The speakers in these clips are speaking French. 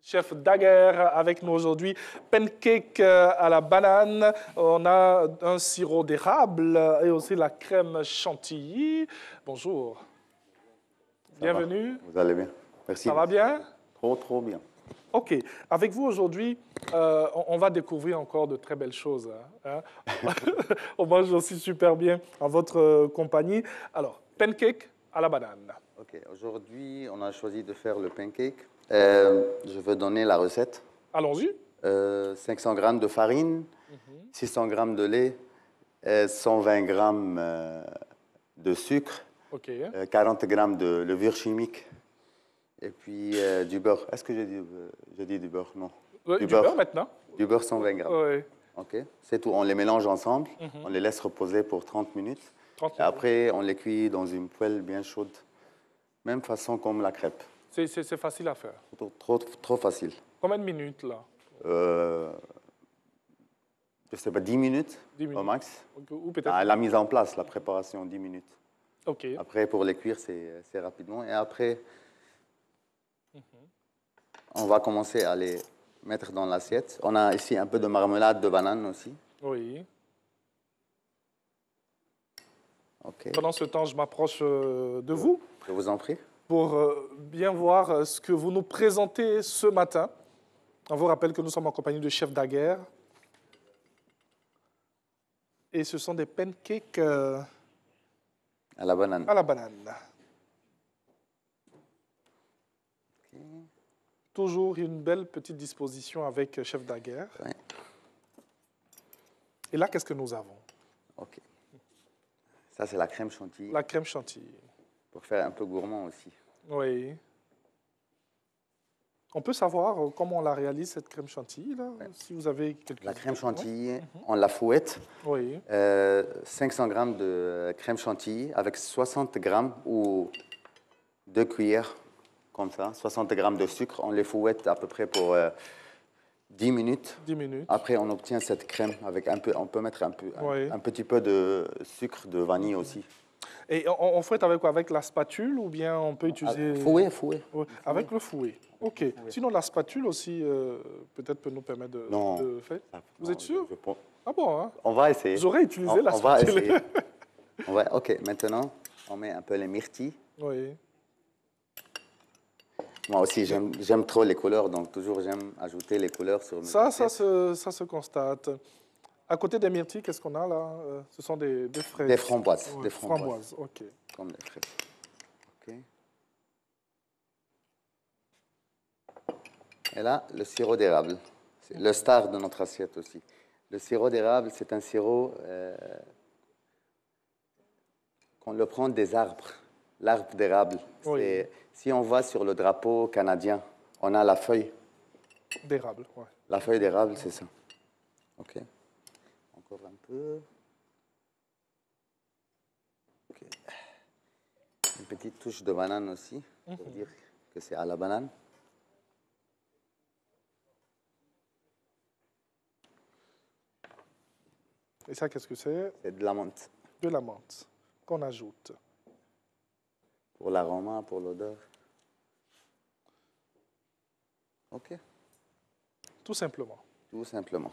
Chef Daguerre avec nous aujourd'hui. Pancake à la banane. On a un sirop d'érable et aussi la crème chantilly. Bonjour. Bienvenue. Vous allez bien? Merci. Ça va bien? Trop bien. OK. Avec vous aujourd'hui, on va découvrir encore de très belles choses. Hein. On mange aussi super bien en votre compagnie. Alors, pancake à la banane. OK. Aujourd'hui, on a choisi de faire le pancake. Je veux donner la recette. Allons-y. 500 g de farine, 600 g de lait, 120 g de sucre, OK. 40 g de levure chimique et puis du beurre. Est-ce que je dis du beurre? Non. Du beurre maintenant? Du beurre 120 g. Oui. OK. C'est tout. On les mélange ensemble. On les laisse reposer pour 30 minutes. 30 Et après, on les cuit dans une poêle bien chaude. Même façon comme la crêpe. C'est facile à faire. Trop facile. Combien de minutes, là? Je ne sais pas, 10 minutes, 10 minutes. au max. Ou peut-être... La mise en place, la préparation, 10 minutes. OK. Après, pour les cuire, c'est rapidement. Et après, on va commencer à les mettre dans l'assiette. On a ici un peu de marmelade de banane aussi. Oui. OK. Pendant ce temps, je m'approche de vous Je vous en prie. pour bien voir ce que vous nous présentez ce matin. On vous rappelle que nous sommes en compagnie de Chef Daguerre. Et ce sont des pancakes À la banane. à la banane. OK. Toujours une belle petite disposition avec Chef Daguerre. Ouais. Et là, qu'est-ce que nous avons? OK. Ça, c'est la crème chantilly. La crème chantilly. Pour faire un peu gourmand aussi. Oui. On peut savoir comment on la réalise, cette crème chantilly, là? Ouais. Si vous avez quelque La chose. crème chantilly, on la fouette. Oui. 500 g de crème chantilly avec 60 g ou 2 cuillères, comme ça, 60 g de sucre. On les fouette à peu près pour 10 minutes. 10 minutes. Après, on obtient cette crème avec un peu, on peut mettre Oui. un petit peu de sucre de vanille aussi. Et on fouette avec quoi? Avec la spatule ou bien on peut utiliser... Fouet. Oui, avec le fouet. OK. Sinon, la spatule aussi, peut-être peut nous permettre de faire. Vous êtes sûr? Ah bon, hein? On va essayer. J'aurais utilisé la On va spatule. essayer. OK, maintenant, on met un peu les myrtilles. Oui. Moi aussi, j'aime trop les couleurs, donc toujours j'aime ajouter les couleurs sur mes Ça assiettes. ça se constate. À côté des myrtilles, qu'est-ce qu'on a là? Ce sont des fraises. Des framboises. Ouais, Des framboises. OK. Comme les fraises. OK. Et là, le sirop d'érable. C'est le star de notre assiette aussi. Le sirop d'érable, c'est un sirop qu'on le prend des arbres. L'arbre d'érable. Oui. Si on va sur le drapeau canadien, on a la feuille. D'érable, ouais. La feuille d'érable, c'est ça. OK. Encore un peu. OK. Une petite touche de banane aussi, pour dire que c'est à la banane. Et ça, qu'est-ce que c'est? C'est de la menthe. De la menthe qu'on ajoute. Pour l'aroma, pour l'odeur. OK. Tout simplement. Tout simplement.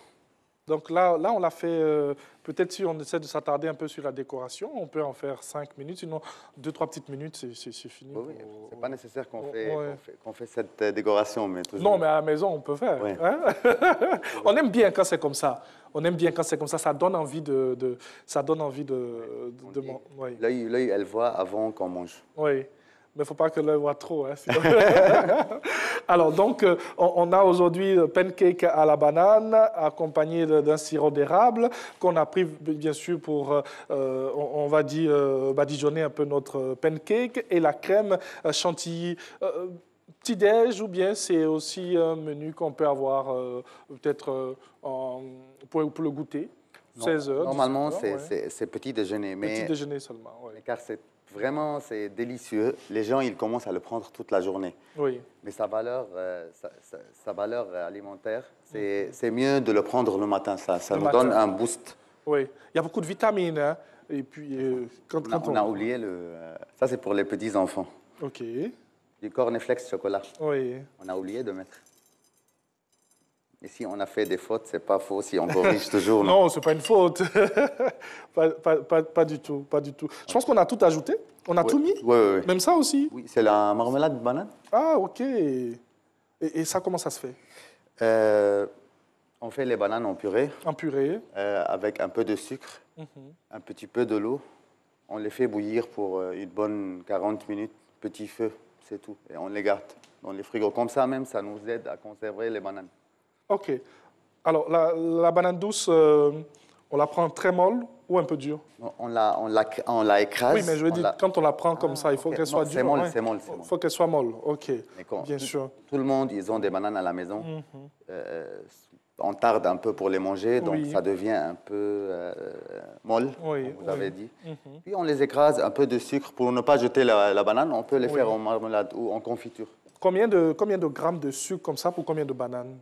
Donc là on l'a fait, peut-être si on essaie de s'attarder un peu sur la décoration, on peut en faire 5 minutes, sinon 2-3 petites minutes, c'est fini. Oui, c'est pas nécessaire qu'on Ouais. fait cette décoration, mais toujours. Non, mais à la maison, on peut faire. Ouais. Hein? On aime bien quand c'est comme ça. On aime bien quand c'est comme ça. Ça donne envie ça donne envie oui. L'œil, elle voit avant qu'on mange. Oui. Mais il ne faut pas que l'œil voit trop. Hein, sinon... Alors, donc, on a aujourd'hui pancake à la banane, accompagné d'un sirop d'érable, qu'on a pris, bien sûr, pour, on va dire, badigeonner un peu notre pancake, et la crème chantilly. Petit-déj, ou bien c'est aussi un menu qu'on peut avoir peut-être pour le goûter, 16 heures. Normalement, 17 heures, c'est petit déjeuner, mais petit déjeuner seulement, oui. car c'est délicieux. Les gens, ils commencent à le prendre toute la journée. Oui. Mais sa valeur alimentaire, c'est mieux de le prendre le matin. Ça nous donne un boost. Oui. Il y a beaucoup de vitamines. Hein? Et puis, on a oublié ça, c'est pour les petits enfants. OK. Du cornflakes chocolat. Oui. On a oublié de mettre. Et si on a fait des fautes, c'est pas faux, si on corrige toujours. Non, ce n'est pas une faute. Pas du tout, pas du tout. Je pense qu'on a tout ajouté. On a tout mis. Oui, oui, oui. Même ça aussi. Oui, c'est la marmelade de banane. Ah, OK. Et ça, comment ça se fait? On fait les bananes en purée. En purée. Avec un peu de sucre, un petit peu de l'eau. On les fait bouillir pour une bonne 40 minutes, petit feu, c'est tout. Et on les garde dans les frigos. Comme ça même, ça nous aide à conserver les bananes. OK. Alors, la banane douce, on la prend très molle ou un peu dure? On la écrase. Oui, mais je veux dire, quand on la prend comme ça, il faut qu'elle soit dure. C'est molle, Ouais. c'est molle. Il faut qu'elle soit molle, OK. Bien Tout, sûr. tout le monde, ils ont des bananes à la maison. On tarde un peu pour les manger, donc Oui. ça devient un peu molle, Oui, comme vous avez dit. Mhm. Puis on les écrase, un peu de sucre. Pour ne pas jeter la banane, on peut les faire en marmelade ou en confiture. Combien de grammes de sucre comme ça pour combien de bananes?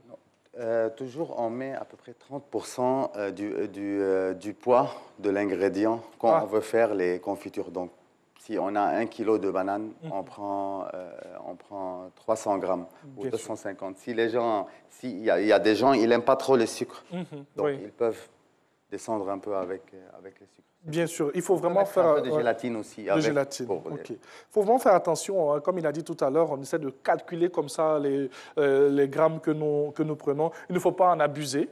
Toujours, on met à peu près 30% du poids de l'ingrédient quand on veut faire les confitures. Donc, si on a 1 kilo de bananes, on prend 300 grammes ou 250. Si les gens, s'il y a des gens, ils n'aiment pas trop le sucre, donc ils peuvent descendre un peu avec les sucres. Bien sûr, il faut vraiment faire un peu de gélatine aussi. De gélatine, OK. Il faut vraiment faire attention, hein. Comme il a dit tout à l'heure, on essaie de calculer comme ça les grammes que nous prenons. Il ne faut pas en abuser,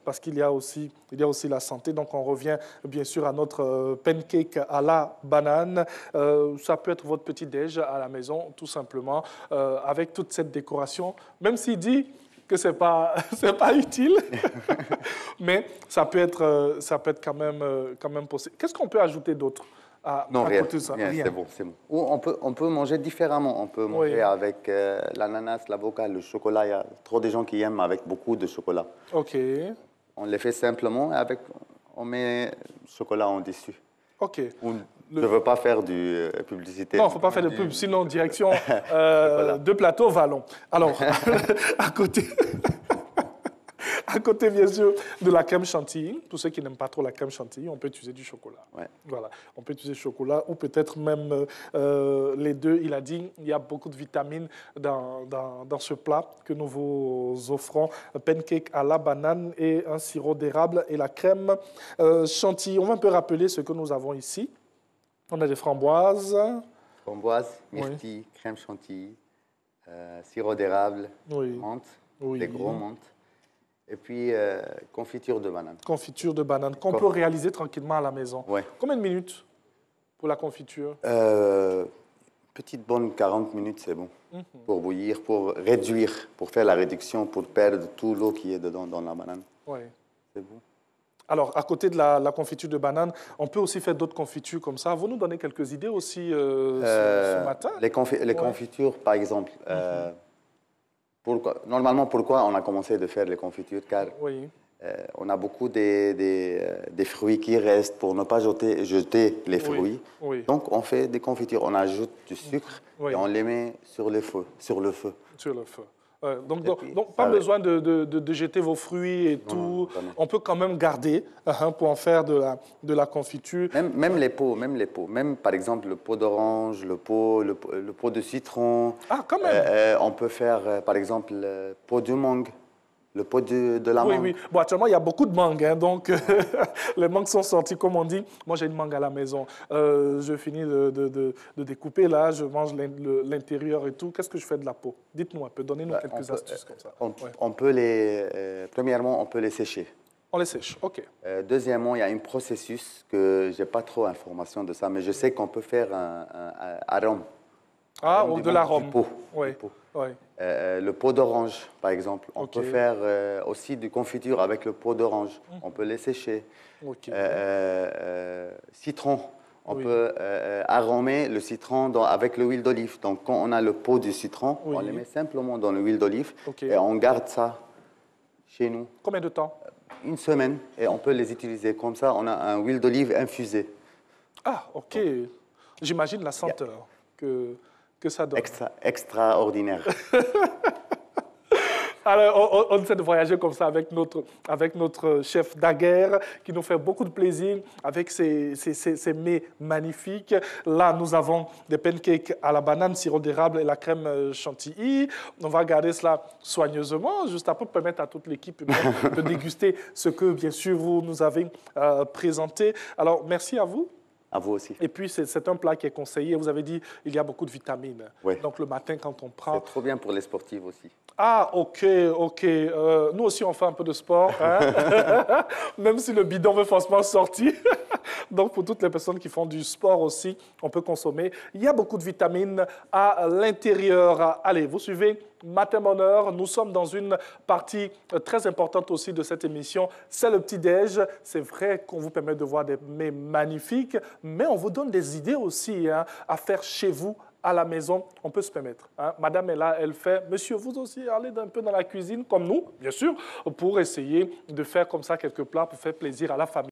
parce qu'il y a aussi la santé. Donc, on revient bien sûr à notre pancake à la banane. Ça peut être votre petit déj à la maison, tout simplement, avec toute cette décoration. Même s'il dit que c'est pas utile, mais ça peut être quand même possible. Qu'est-ce qu'on peut ajouter d'autre à rien, côté de ça? rien. C'est bon. Ou on peut manger différemment. On peut manger avec l'ananas, l'avocat, le chocolat. Il y a trop de gens qui aiment avec beaucoup de chocolat. OK. On les fait simplement et on met chocolat en dessus. OK. Je ne veux pas faire de publicité. Non, il ne faut pas faire de pub, sinon direction de plateau Vallon. Alors, à côté, bien sûr, de la crème chantilly, pour ceux qui n'aiment pas trop la crème chantilly, on peut utiliser du chocolat. Ouais. Voilà, on peut utiliser du chocolat ou peut-être même les deux. Il a dit il y a beaucoup de vitamines dans ce plat que nous vous offrons. Un pancake à la banane et un sirop d'érable et la crème chantilly. On va un peu rappeler ce que nous avons ici. On a des framboises. Framboises, myrtilles, crème chantilly, sirop d'érable, menthe, des gros menthes. Et puis, confiture de banane. Confiture de banane, qu'on peut réaliser tranquillement à la maison. Ouais. Combien de minutes pour la confiture? Petite bonne 40 minutes, c'est bon. Pour bouillir, pour réduire, pour faire la réduction, pour perdre tout l'eau qui est dedans dans la banane. Oui. C'est bon. Alors, à côté de la confiture de banane, on peut aussi faire d'autres confitures comme ça. Vous nous donnez quelques idées aussi ce matin? Les confitures, par exemple. Normalement, pourquoi on a commencé de faire les confitures? Car on a beaucoup des fruits qui restent pour ne pas jeter les fruits. Oui. Donc, on fait des confitures. On ajoute du sucre et on les met sur le feu. Sur le feu. Donc pas besoin de jeter vos fruits et tout. On peut quand même garder pour en faire de la confiture. Même les pots. Même, par exemple, le pot d'orange, le pot de citron. Ah, quand même. On peut faire, par exemple, le pot de mangue. Le pot de la mangue. Oui. Bon, actuellement, il y a beaucoup de mangues, donc les mangues sont sorties, comme on dit. Moi, j'ai une mangue à la maison. Je finis de découper, là, je mange l'intérieur et tout. Qu'est-ce que je fais de la peau? Dites-nous un peu, donnez-nous quelques astuces comme ça. On peut premièrement, on peut les sécher. On les sèche, OK. Deuxièmement, il y a un processus que je n'ai pas trop d'informations de ça, mais je sais qu'on peut faire un arôme. Ah, ou de l'arôme. Oui. Le pot d'orange, par exemple. On peut faire aussi du confiture avec le pot d'orange. On peut les sécher. Citron. On peut aromer le citron avec l'huile d'olive. Donc, quand on a le pot du citron, on les met simplement dans l'huile d'olive et on garde ça chez nous. Combien de temps? Une semaine. Et on peut les utiliser. Comme ça, on a un huile d'olive infusée. Ah, OK. J'imagine la senteur que ça donne. Extraordinaire. Alors, on essaie de voyager comme ça avec notre chef Daguerre qui nous fait beaucoup de plaisir avec ces mets magnifiques. Là, nous avons des pancakes à la banane, sirop d'érable et la crème chantilly. On va garder cela soigneusement, juste après, pour permettre à toute l'équipe de déguster ce que, bien sûr, vous nous avez présenté. Alors, merci à vous. À vous aussi. Et puis, c'est un plat qui est conseillé. Vous avez dit il y a beaucoup de vitamines. Oui. Donc, le matin, quand on prend... C'est trop bien pour les sportifs aussi. Ah, OK. Nous aussi, on fait un peu de sport, hein? Même si le bidon veut forcément sortir. Donc, pour toutes les personnes qui font du sport aussi, on peut consommer. Il y a beaucoup de vitamines à l'intérieur. Allez, vous suivez Matin Bonheur. Nous sommes dans une partie très importante aussi de cette émission. C'est le petit-déj. C'est vrai qu'on vous permet de voir des mets magnifiques, mais on vous donne des idées aussi hein, à faire chez vous, à la maison, on peut se permettre. Hein. Madame est là, elle fait, monsieur, vous aussi, allez un peu dans la cuisine, comme nous, bien sûr, pour essayer de faire comme ça quelques plats pour faire plaisir à la famille.